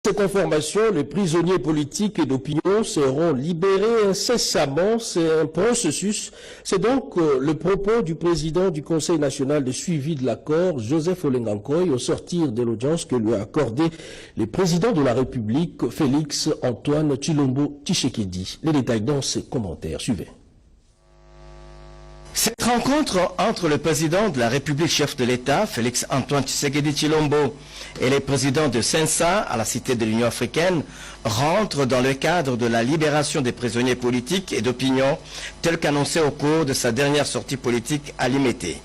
Cette information, les prisonniers politiques et d'opinion seront libérés incessamment. C'est un processus. C'est donc le propos du président du Conseil national de suivi de l'accord, Joseph Olenga-Nkoy, au sortir de l'audience que lui a accordé le président de la République, Félix Antoine Tshilombo Tshisekedi. Les détails dans ses commentaires. Suivez. Cette rencontre entre le président de la République, chef de l'État, Félix Antoine Tshisekedi Tshilombo, et les présidents de Sensa, à la Cité de l'Union africaine, rentre dans le cadre de la libération des prisonniers politiques et d'opinion, tel qu'annoncé au cours de sa dernière sortie politique à Limete.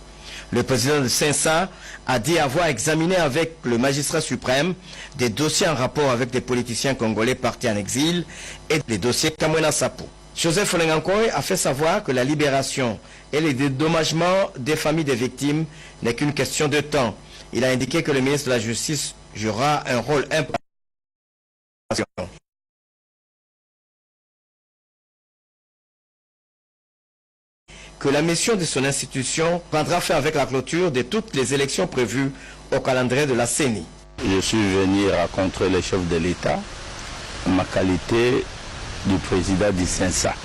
Le président de Sensa a dit avoir examiné avec le magistrat suprême des dossiers en rapport avec des politiciens congolais partis en exil et des dossiers Kamwena Sapo. Joseph Olenga-Nkoy a fait savoir que la libération et les dédommagements des familles des victimes n'est qu'une question de temps. Il a indiqué que le ministre de la Justice jouera un rôle important. Que la mission de son institution prendra fin avec la clôture de toutes les élections prévues au calendrier de la CENI. Je suis venu rencontrer le chef de l'État en ma qualité du président du Sensa.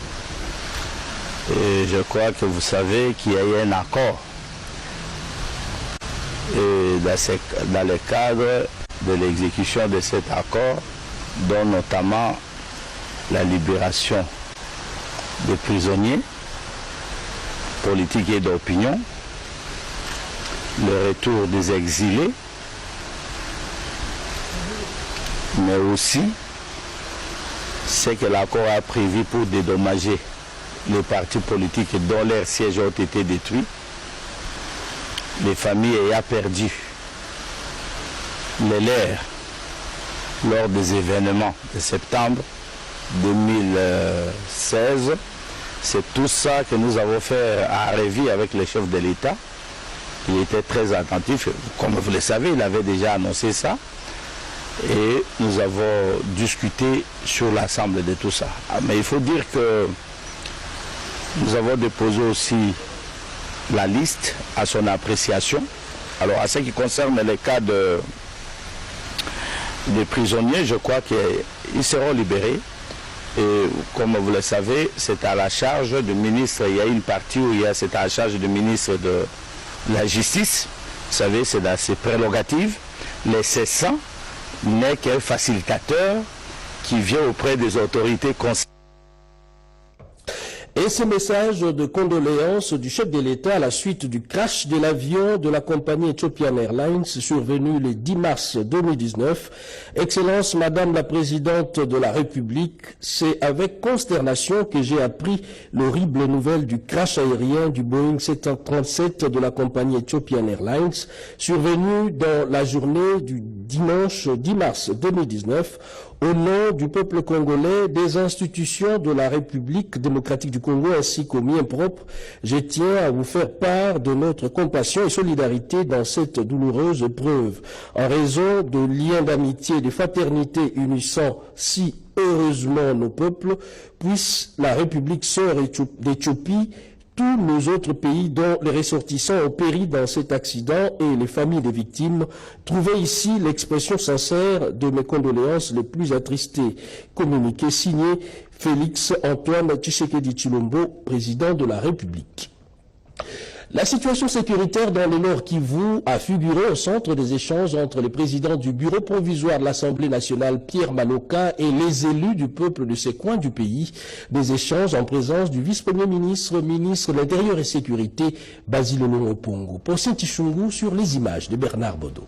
Et je crois que vous savez qu'il y a eu un accord. Et dans le cadre de l'exécution de cet accord, dont notamment la libération des prisonniers politiques et d'opinion, le retour des exilés, mais aussi ce que l'accord a prévu pour dédommager les partis politiques dont leurs sièges ont été détruits, les familles ayant perdu les leurs lors des événements de septembre 2016. C'est tout ça que nous avons fait à Révi avec le chef de l'État. Il était très attentif, comme vous le savez, il avait déjà annoncé ça. Et nous avons discuté sur l'ensemble de tout ça. Mais il faut dire que nous avons déposé aussi la liste à son appréciation. Alors, à ce qui concerne les cas des prisonniers, je crois qu'ils seront libérés. Et comme vous le savez, c'est à la charge du ministre. Il y a une partie où c'est à la charge du ministre de la Justice. Vous savez, c'est dans ses prérogatives. Les cessants n'est qu'un facilitateur qui vient auprès des autorités concernées. Et ce message de condoléances du chef de l'État à la suite du crash de l'avion de la compagnie Ethiopian Airlines survenu le 10 mars 2019. Excellence, Madame la Présidente de la République, c'est avec consternation que j'ai appris l'horrible nouvelle du crash aérien du Boeing 737 de la compagnie Ethiopian Airlines survenu dans la journée du dimanche 10 mars 2019. Au nom du peuple congolais, des institutions de la République démocratique du Congo ainsi qu'aux miens propres, je tiens à vous faire part de notre compassion et solidarité dans cette douloureuse épreuve. En raison de liens d'amitié et de fraternité unissant si heureusement nos peuples, puisse la République sœur d'Éthiopie, tous nos autres pays dont les ressortissants ont péri dans cet accident et les familles des victimes, trouver ici l'expression sincère de mes condoléances les plus attristées. Communiqué signé Félix Antoine Tshisekedi Tshilombo, président de la République. La situation sécuritaire dans le Nord Kivu a figuré au centre des échanges entre les présidents du bureau provisoire de l'Assemblée nationale, Pierre Maloka, et les élus du peuple de ces coins du pays. Des échanges en présence du vice-premier ministre, ministre de l'Intérieur et Sécurité, Basile Opongo. Pour Saint-Tichungu sur les images de Bernard Bodo.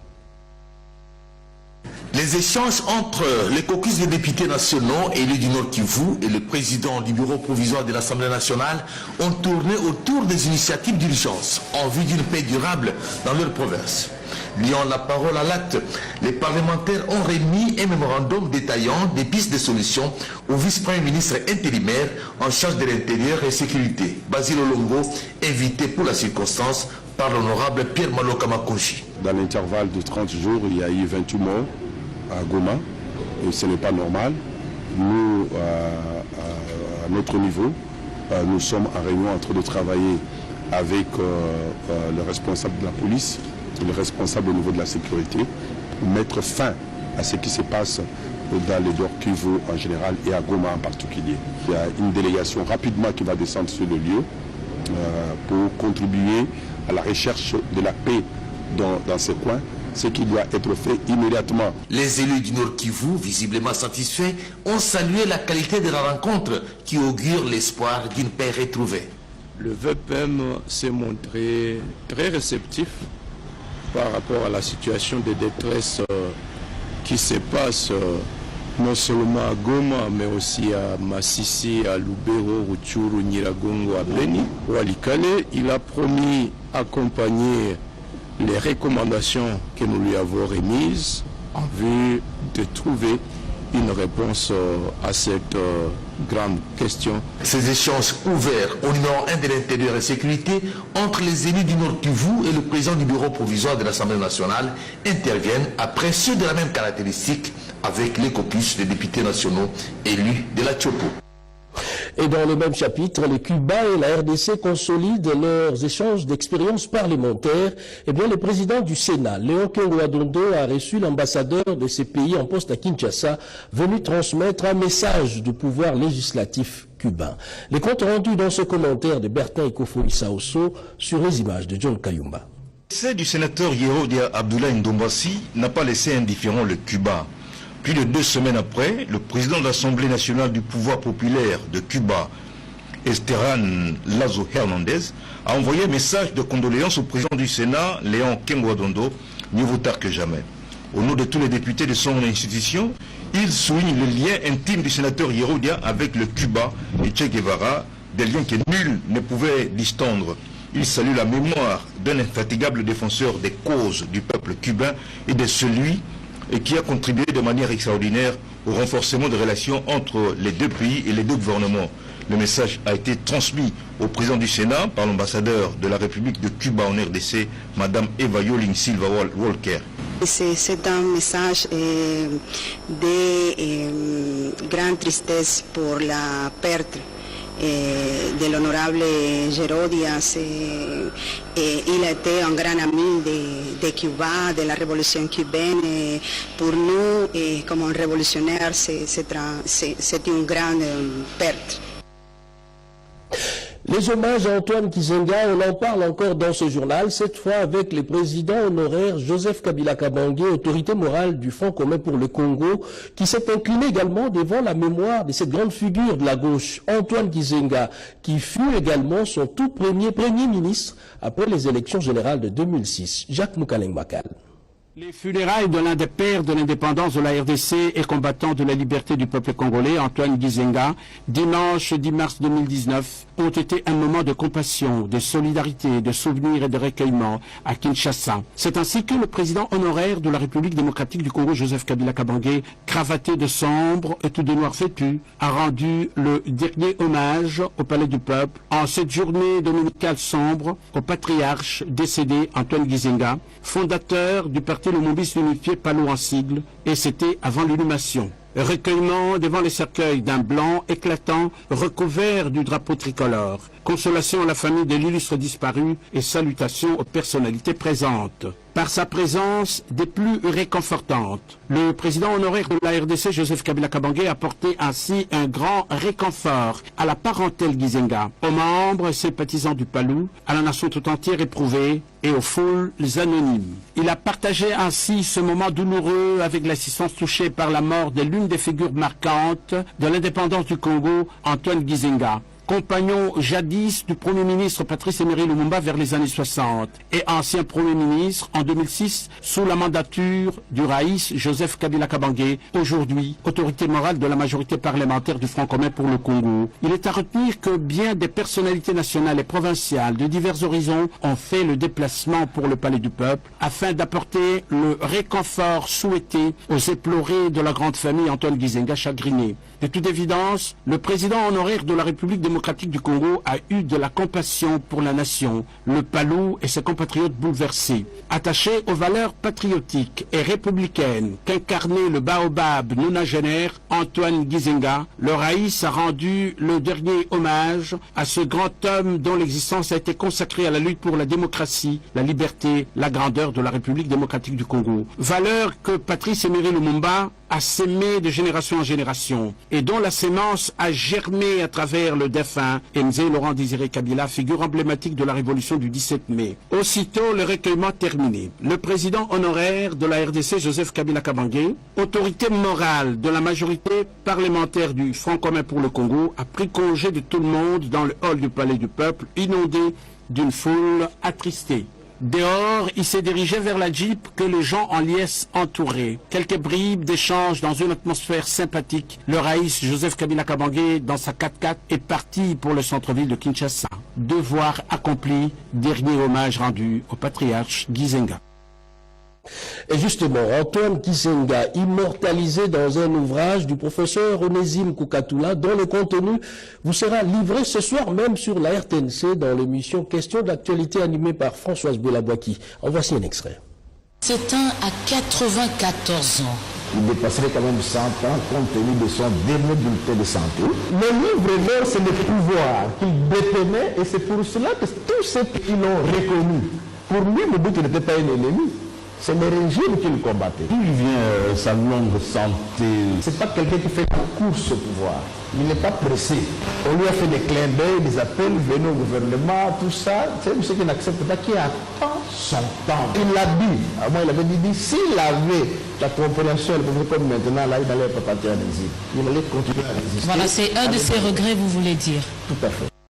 Les échanges entre les caucus des députés nationaux élus du Nord Kivu et le président du bureau provisoire de l'Assemblée nationale ont tourné autour des initiatives d'urgence en vue d'une paix durable dans leur province. Liant la parole à l'acte, les parlementaires ont remis un mémorandum détaillant des pistes de solutions au vice-premier ministre intérimaire en charge de l'intérieur et sécurité, Basile Olongo, invité pour la circonstance par l'honorable Pierre Maloka Makonchi. Dans l'intervalle de 30 jours, il y a eu 28 morts à Goma, et ce n'est pas normal. Nous, à notre niveau, nous sommes en réunion en train de travailler avec le responsable de la police, le responsable au niveau de la sécurité, pour mettre fin à ce qui se passe dans les Nord Kivu en général et à Goma en particulier. Il y a une délégation rapidement qui va descendre sur le lieu pour contribuer à la recherche de la paix dans ces coins, ce qui doit être fait immédiatement. Les élus du Nord Kivu, visiblement satisfaits, ont salué la qualité de la rencontre qui augure l'espoir d'une paix retrouvée. Le VPM s'est montré très réceptif par rapport à la situation de détresse qui se passe non seulement à Goma, mais aussi à Massissi, à Lubero, Rutshuru, Nyiragongo, à Beni. Walikale, il a promis d'accompagner les recommandations que nous lui avons remises en vue de trouver une réponse à cette grande question. Ces échanges ouverts au numéro 1 de l'Intérieur et Sécurité entre les élus du Nord Kivu et le président du bureau provisoire de l'Assemblée nationale interviennent après ceux de la même caractéristique avec les caucus des députés nationaux élus de la Tchopo. Et dans le même chapitre, les Cubains et la RDC consolident leurs échanges d'expériences parlementaires. Eh bien, le président du Sénat, Léon Kengo-Adondo, a reçu l'ambassadeur de ces pays en poste à Kinshasa, venu transmettre un message du pouvoir législatif cubain. Les comptes rendus dans ce commentaire de Bertin Ekofo-Issaoso sur les images de John Kayumba. L'essai du sénateur Yehodia Abdoulaye Ndombassi n'a pas laissé indifférent le Cuba. Plus de 2 semaines après, le président de l'Assemblée nationale du pouvoir populaire de Cuba, Esteban Lazo Hernandez, a envoyé un message de condoléances au président du Sénat, Léon Kengo-Adondo, mieux vaut tard que jamais. Au nom de tous les députés de son institution, il souligne le lien intime du sénateur Yehodia avec le Cuba et Che Guevara, des liens que nul ne pouvait distendre. Il salue la mémoire d'un infatigable défenseur des causes du peuple cubain et de celui qui a contribué de manière extraordinaire au renforcement des relations entre les deux pays et les deux gouvernements. Le message a été transmis au président du Sénat par l'ambassadeur de la République de Cuba en RDC, Madame Eva Yoling Silva Walker. C'est un message de grande tristesse pour la perte de l'honorable Gerodias. Il a été un grand ami de Cuba, de la révolution cubaine. Pour nous, comme un révolutionnaire, c'est une grande perte. Les hommages à Antoine Gizenga, on en parle encore dans ce journal, cette fois avec le président honoraire Joseph Kabila Kabange, autorité morale du Front commun pour le Congo, qui s'est incliné également devant la mémoire de cette grande figure de la gauche, Antoine Gizenga, qui fut également son tout premier ministre après les élections générales de 2006. Jacques Moukaleng-Makal. Les funérailles de l'un des pères de l'indépendance de la RDC et combattant de la liberté du peuple congolais, Antoine Gizenga, dimanche 10 mars 2019, ont été un moment de compassion, de solidarité, de souvenir et de recueillement à Kinshasa. C'est ainsi que le président honoraire de la République démocratique du Congo, Joseph Kabila Kabange, cravaté de sombre et tout de noir vêtu, a rendu le dernier hommage au Palais du Peuple en cette journée dominicale sombre au patriarche décédé Antoine Gizenga, fondateur du parti le Mombiste unifié Palou en sigle, et c'était avant l'inhumation. Recueillement devant les cercueils d'un blanc éclatant recouvert du drapeau tricolore. Consolation à la famille de l'illustre disparu et salutations aux personnalités présentes. Par sa présence des plus réconfortantes, le président honoraire de la RDC, Joseph Kabila Kabange, a apporté ainsi un grand réconfort à la parentèle Gizenga, aux membres et sympathisants du Palou, à la nation tout entière éprouvée et aux foules anonymes. Il a partagé ainsi ce moment douloureux avec l'assistance touchée par la mort de l'une des figures marquantes de l'indépendance du Congo, Antoine Gizenga, compagnon jadis du Premier ministre Patrice Emery Lumumba vers les années 60 et ancien Premier ministre en 2006 sous la mandature du Raïs Joseph Kabila Kabange, aujourd'hui autorité morale de la majorité parlementaire du Front commun pour le Congo. Il est à retenir que bien des personnalités nationales et provinciales de divers horizons ont fait le déplacement pour le Palais du Peuple afin d'apporter le réconfort souhaité aux éplorés de la grande famille Antoine Gizenga chagriné. De toute évidence, le président honoraire de la République démocratique démocratique du Congo a eu de la compassion pour la nation, le Palou et ses compatriotes bouleversés. Attaché aux valeurs patriotiques et républicaines qu'incarnait le baobab nonagénaire Antoine Gizenga, le Raïs a rendu le dernier hommage à ce grand homme dont l'existence a été consacrée à la lutte pour la démocratie, la liberté, la grandeur de la République démocratique du Congo. Valeurs que Patrice Emery Lumumba a sémé de génération en génération et dont la sémence a germé à travers le défunt Aimé Laurent Désiré Kabila, figure emblématique de la révolution du 17 mai. Aussitôt le recueillement terminé, le président honoraire de la RDC, Joseph Kabila Kabange, autorité morale de la majorité parlementaire du Front commun pour le Congo, a pris congé de tout le monde dans le hall du Palais du Peuple, inondé d'une foule attristée. Dehors, il s'est dirigé vers la Jeep que les gens en liesse entouraient. Quelques bribes d'échanges dans une atmosphère sympathique. Le Raïs Joseph Kabila Kabange, dans sa 4x4, est parti pour le centre-ville de Kinshasa. Devoir accompli, dernier hommage rendu au patriarche Gizenga. Et justement, Antoine Gizenga, immortalisé dans un ouvrage du professeur Onésime Koukatoula, dont le contenu vous sera livré ce soir même sur la RTNC dans l'émission Questions d'actualité animée par Françoise Boulabouaki. En voici un extrait. C'est un à 94 ans. Il dépasserait quand même 100 ans compte tenu de son dernier bulletin de santé. Le livre vert, c'est le pouvoir qu'il détenait et c'est pour cela que tous ceux qui l'ont reconnu, pour lui, Mobutu n'était pas un ennemi. C'est le régime qu'il combattait. D'où vient sa longue santé? C'est pas quelqu'un qui fait la course au pouvoir. Il n'est pas pressé. On lui a fait des clins d'œil, des appels, venez au gouvernement, tout ça. C'est un monsieur qui n'accepte pas, qui attend son temps. Il l'a dit. À moi, il avait dit, s'il avait la compréhension, il pouvait comme maintenant, là, il n'allait pas partir en exil. Il allait continuer à résister. Voilà, c'est un de ses regrets, vous voulez dire. Tout à fait.